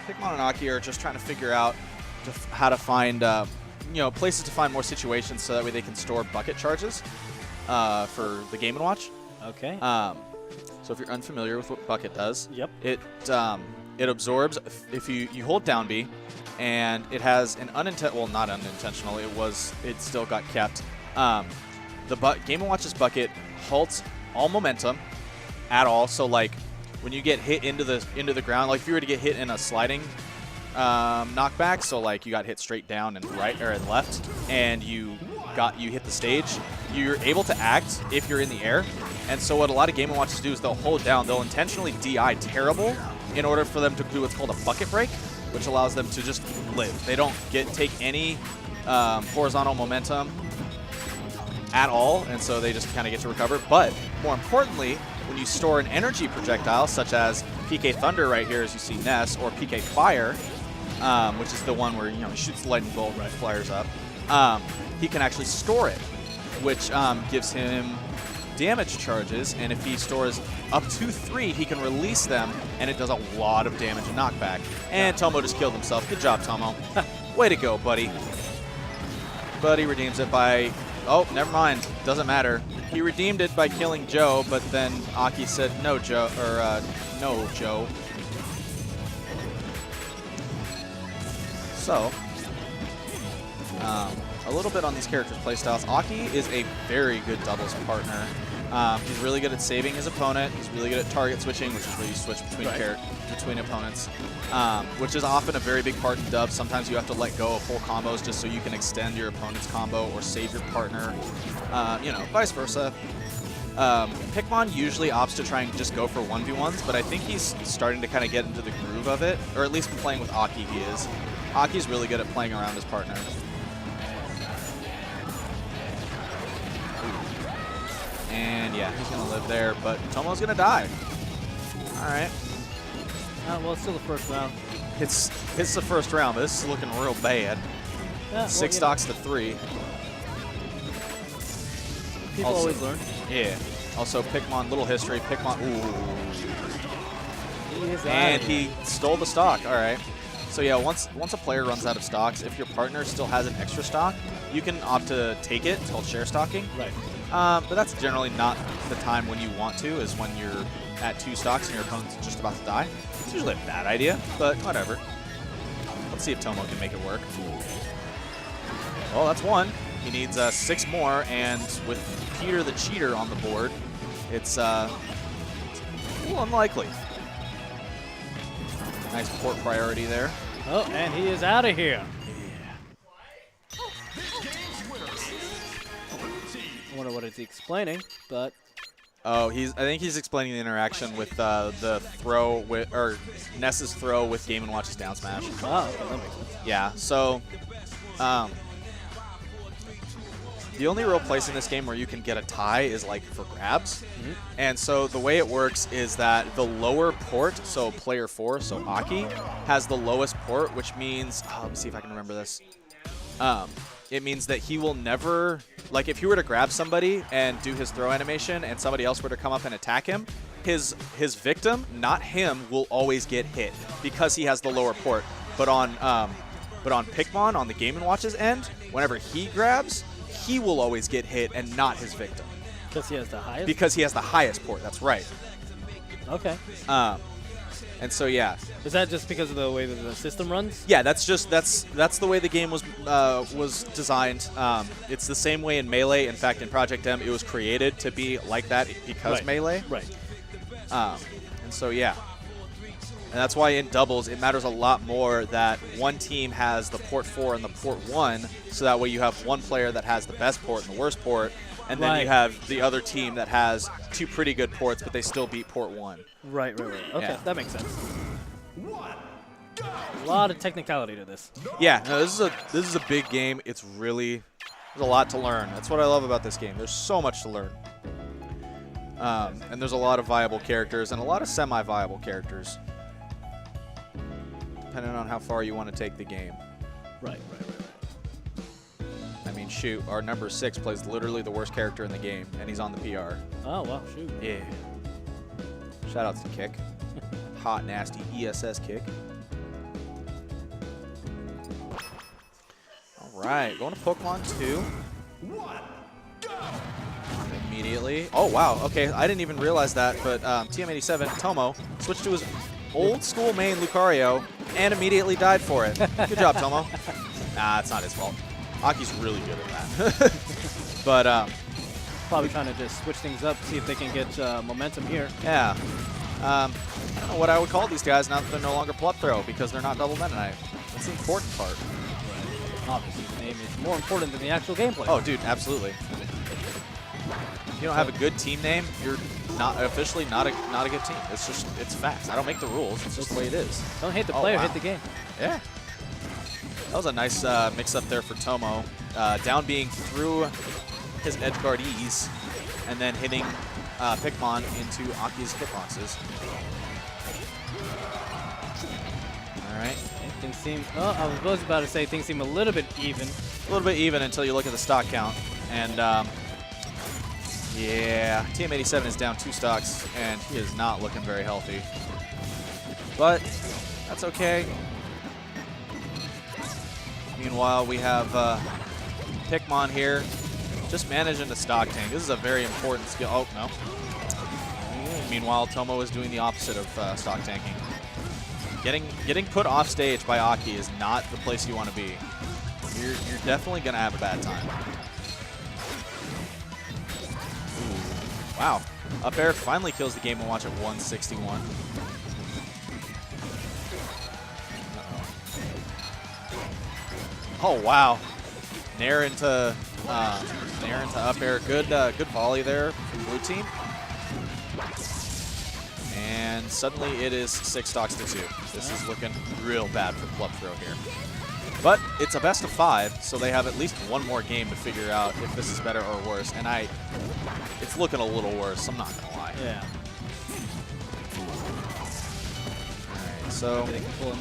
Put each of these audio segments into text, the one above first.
Pikmon and Aki are just trying to figure out how to find, you know, places to find more situations so that way they can store bucket charges for the Game & Watch. Okay. So if you're unfamiliar with what bucket does, yep. It absorbs if you hold down B, and it has an not unintentional. It still got kept. The Game & Watch's bucket halts all momentum at all. So like when you get hit into the ground, like if you were to get hit in a sliding knockback, so like you got hit straight down and right or and left, and you hit the stage, you're able to act if you're in the air. And so what a lot of Game & Watches do is they'll hold down, they'll intentionally DI terrible in order for them to do what's called a bucket break, which allows them to just live. They don't take any horizontal momentum at all, and so they just kind of get to recover. But more importantly, when you store an energy projectile, such as PK Thunder right here, as you see Ness, or PK Fire, which is the one where he shoots the lightning bolt, right, flares up, he can actually store it, which gives him damage charges, and if he stores up to 3, he can release them, and it does a lot of damage and knockback. And Tomo just killed himself. Good job, Tomo. Way to go, buddy. Buddy redeems it by... Oh, never mind. Doesn't matter. He redeemed it by killing Joe, but then Aki said, no, Joe, or no, Joe. So, a little bit on these characters' playstyles. Aki is a very good doubles partner. He's really good at saving his opponent. He's really good at target switching, which is where you switch between opponents, which is often a very big part in dubs. Sometimes you have to let go of whole combos just so you can extend your opponent's combo or save your partner, vice versa. Pikmon usually opts to try and just go for 1v1s, but I think he's starting to kind of get into the groove of it, or at least playing with Aki he is. Aki's really good at playing around his partner. And yeah, he's going to live there, but Tomo's going to die. All right. Well, it's still the first round. It's the first round, but this is looking real bad. Yeah, 6 stocks to 3. People also, always learn. Yeah. Also, Pikmon, little history. Pikmon, ooh. And he stole the stock. All right. So yeah, once a player runs out of stocks, if your partner still has an extra stock, you can opt to take it. It's called share stocking. Right. But that's generally not the time when you want to, is when you're at 2 stocks and your opponent's just about to die. It's usually a bad idea, but whatever. Let's see if Tomo can make it work. Well, that's 1. He needs 6 more, and with Peter the Cheater on the board, it's a little unlikely. Nice port priority there. Oh, and he is out of here. I wonder what it's explaining, but... Oh, I think he's explaining the interaction with the throw or Ness's throw with Game & Watch's down smash. Oh, okay, that makes sense. Yeah, so the only real place in this game where you can get a tie is like for grabs. Mm-hmm. And so the way it works is that the lower port, so player 4, so Aki, has the lowest port, which means, let me see if I can remember this. It means that he will never, like if you were to grab somebody and do his throw animation and somebody else were to come up and attack him, his victim, not him, will always get hit because he has the lower port. But on Pikmon, on the Game & Watch's end, whenever he grabs, he will always get hit and not his victim. Because he has the highest? Because he has the highest port, that's right. Okay. And so yeah. Is that just because of the way that the system runs? Yeah, that's the way the game was designed. It's the same way in Melee. In fact, in Project M, it was created to be like that because Melee. Right. And so yeah. And that's why in doubles, it matters a lot more that one team has the port 4 and the port 1, so that way you have one player that has the best port and the worst port, and then you have the other team that has 2 pretty good ports, but they still beat port 1. Right. Okay, yeah. That makes sense. A lot of technicality to this. Yeah, no, this is a big game. It's really, there's a lot to learn. That's what I love about this game. There's so much to learn. And there's a lot of viable characters and a lot of semi-viable characters, depending on how far you want to take the game. Right. I mean, shoot, our number 6 plays literally the worst character in the game, and he's on the PR. Oh, wow, shoot. Yeah. Shout out to Kick. Hot, nasty ESS Kick. right, going to Pokemon 2. Immediately. Oh, wow. Okay, I didn't even realize that, but TM87, Tomo, switched to his old school main Lucario and immediately died for it. Good job, Tomo. Nah, it's not his fault. Aki's really good at that. But, Probably trying to just switch things up, see if they can get momentum here. yeah. I don't know what I would call these guys now that they're no longer Plup Throw because they're not double Meta Knight. That's the important part. Right. Obviously, the name is more important than the actual gameplay. Oh, dude, absolutely. If you don't have a good team name, you're not officially not a good team. It's just, it's facts. I don't make the rules. It's just the way it is. Don't hate the player, wow. hit the game. Yeah. That was a nice mix-up there for Tomo. Down being through his edge guard ease and then hitting Pikmon into Aki's hitboxes. All right. Things seem, oh, I was about to say things seem a little bit even. A little bit even until you look at the stock count. And yeah, TM87 is down 2 stocks, and he is not looking very healthy. But that's okay. Meanwhile, we have Pikmon here, just managing the stock tank. This is a very important skill. Oh, no. Meanwhile, Tomo is doing the opposite of stock tanking. Getting put off stage by Aki is not the place you want to be. You're definitely going to have a bad time. Ooh, wow. Up air finally kills the Game & Watch at 161. Oh wow, Nair into up air. Good volley there from blue team. And suddenly it is 6 stocks to 2. This is looking real bad for Plup Throw here. But it's a best of 5, so they have at least one more game to figure out if this is better or worse. And it's looking a little worse. I'm not gonna lie. Yeah. So maybe they can pull a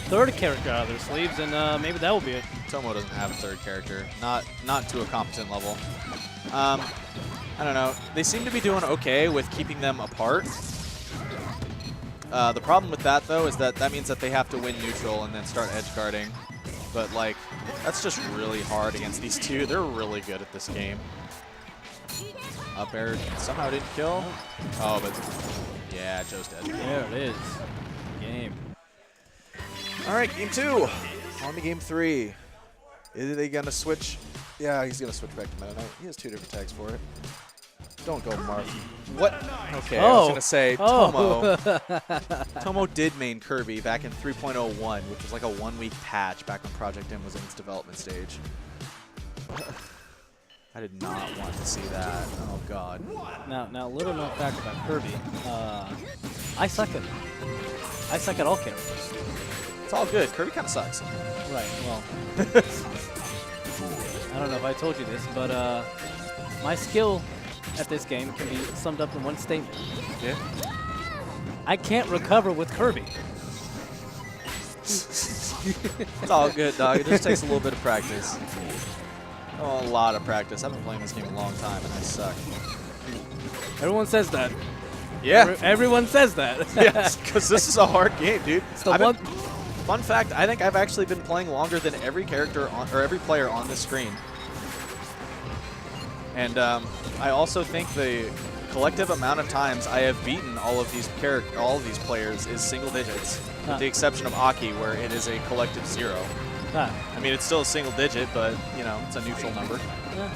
third character out of their sleeves, and maybe that will be it. Tomo doesn't have a third character, not to a competent level. I don't know. They seem to be doing okay with keeping them apart. The problem with that, though, is that means that they have to win neutral and then start edge guarding. But like, that's just really hard against these two. They're really good at this game. Up air somehow didn't kill. Oh, but yeah, Joe's dead. There it is. Game. All right, game 2. On to game 3. Is they gonna switch? Yeah, he's gonna switch back to Meta Knight. He has 2 different tags for it. Don't go, Mark. What? Okay, I was gonna say Tomo. Tomo did main Kirby back in 3.01, which was like a 1-week patch back when Project M was in its development stage. I did not want to see that. Oh God. Now, little known fact about Kirby. I suck at all characters. It's all good. Kirby kind of sucks. Right. Well, I don't know if I told you this, but my skill at this game can be summed up in one statement. Yeah. I can't recover with Kirby. It's all good, dog. It just takes a little bit of practice. Oh, a lot of practice. I've been playing this game a long time, and I suck. Everyone says that. Yeah. Everyone says that. Yes, because this is a hard game, dude. It's the one. Fun fact, I think I've actually been playing longer than every character or every player on this screen. And I also think the collective amount of times I have beaten all of these players is single digits, with the exception of Aki, where it is a collective 0. I mean, it's still a single digit, but you know, it's a neutral number. Yeah.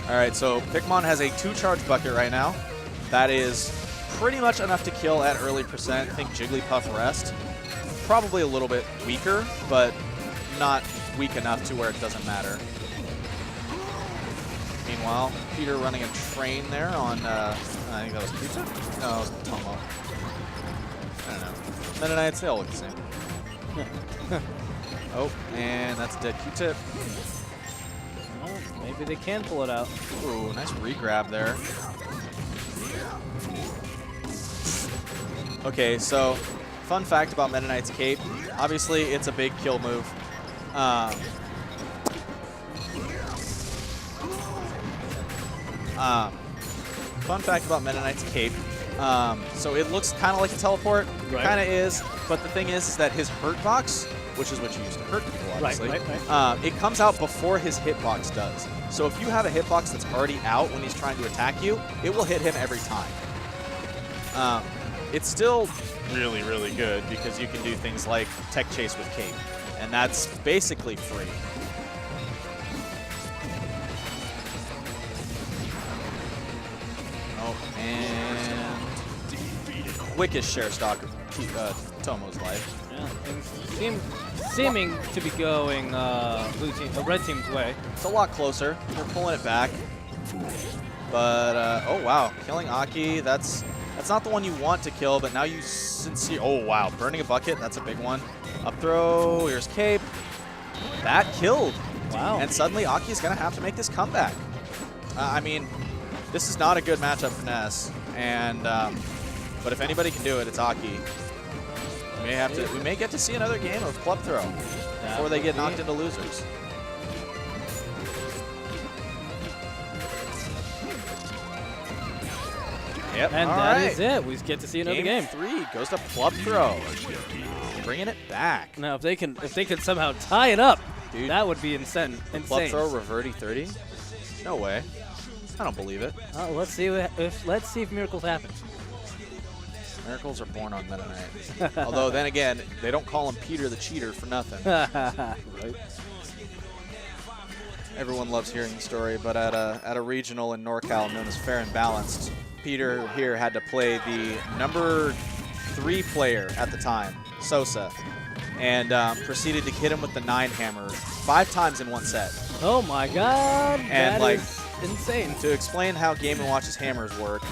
All right, so Pikmon has a 2-charge bucket right now. That is pretty much enough to kill at early percent. I think Jigglypuff rest. Probably a little bit weaker, but not weak enough to where it doesn't matter. Meanwhile, Peter running a train there on, I think that was Qtip? No, it was Tomo. I don't know. Meta Knights, they all look the same. Oh, and that's dead Qtip. Well, maybe they can pull it out. Ooh, nice re-grab there. Okay, so fun fact about Meta Knight's cape. Obviously, it's a big kill move. Fun fact about Meta Knight's cape So it looks kind of like a teleport. Right. Kind of is. But the thing is that his hurt box, which is what you use to hurt people, obviously, Right. it comes out before his hitbox does. So if you have a hitbox that's already out when he's trying to attack you, it will hit him every time. It's still really, really good because you can do things like tech chase with Cape, and that's basically free. Oh, and quickest share stock of Tomo's life. Yeah, things seeming to be going red team's way. It's a lot closer. They're pulling it back. But, oh wow, killing Aki, that's not the one you want to kill, but now you oh wow, burning a bucket, that's a big one. Up throw, here's Cape. That killed. Wow. And suddenly Aki's going to have to make this comeback. I mean, this is not a good matchup for Ness, and but if anybody can do it, it's Aki. We may get to see another game of club throw before they get knocked into losers. Yep. And that is it. We get to see another game. Game 3 goes to club throw, bringing it back. Now, if they can somehow tie it up, Dude, that would be insane. club throw reverty 30? No way. I don't believe it. Let's see if miracles happen. Miracles are born on Meta Knight. Although then again, they don't call him Peter the Cheater for nothing. Right. Everyone loves hearing the story, but at a regional in NorCal known as Fair and Balanced, Peter here had to play the number 3 player at the time, Sosa, and proceeded to hit him with the 9 hammer 5 times in one set. Oh my God! And that is insane. To explain how Game & Watch's hammers work,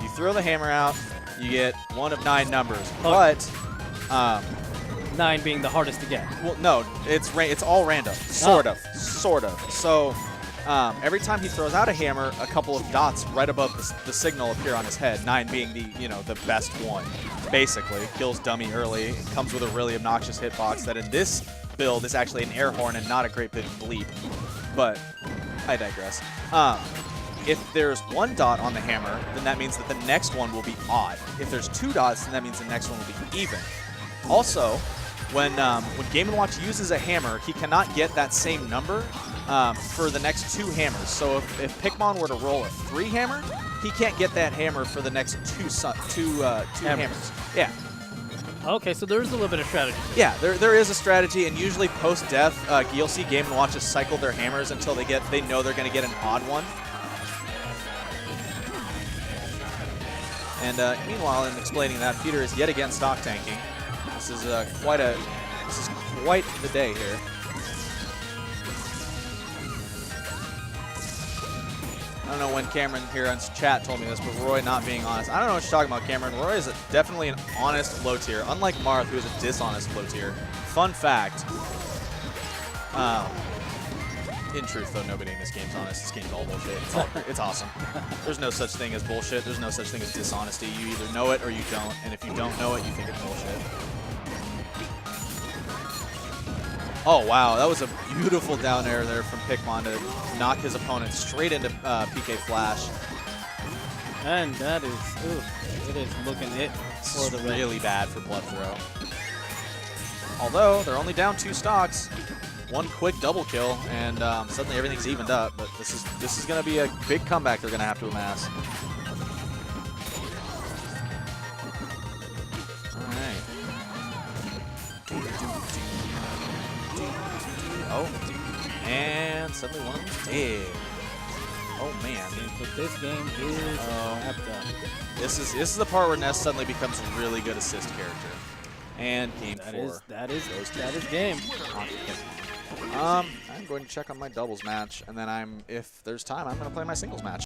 you throw the hammer out, you get 1 of 9 numbers, but 9 being the hardest to get. well, no, it's all random, sort of. So every time he throws out a hammer, a couple of dots right above the signal appear on his head. 9 being the best one, basically kills dummy early. It comes with a really obnoxious hitbox that in this build is actually an air horn and not a great big bleep. But I digress. If there's 1 dot on the hammer, then that means that the next one will be odd. If there's 2 dots, then that means the next one will be even. Also, when Game & Watch uses a hammer, he cannot get that same number for the next 2 hammers. So if Pikmon were to roll a 3 hammer, he can't get that hammer for the next two hammers. Yeah. Okay, so there's a little bit of strategy. Yeah, there is a strategy, and usually post-death, you'll see Game & Watch just cycle their hammers until they know they're going to get an odd one. And meanwhile, in explaining that, Peter is yet again stock tanking. This is quite the day here. I don't know when Cameron here on chat told me this, but Roy not being honest. I don't know what you're talking about, Cameron. Roy is definitely an honest low tier, unlike Marth, who is a dishonest low tier. Fun fact. In truth, though, nobody in this game's honest. This game's all bullshit. It's awesome. There's no such thing as bullshit. There's no such thing as dishonesty. You either know it or you don't, and if you don't know it, you think it's bullshit. Oh, wow. That was a beautiful down air there from Pikmon to knock his opponent straight into PK Flash. And that is, it is looking it for the really bad for Blood Throw. Although, they're only down 2 stocks. 1 quick double kill, and suddenly everything's evened up. But this is going to be a big comeback they're going to have to amass. All right. Oh, and suddenly one of them's dead. Oh man! But this game is wrapped up. This is the part where Ness suddenly becomes a really good assist character. And game 4. That is game. I'm going to check on my doubles match, and then if there's time, I'm going to play my singles match.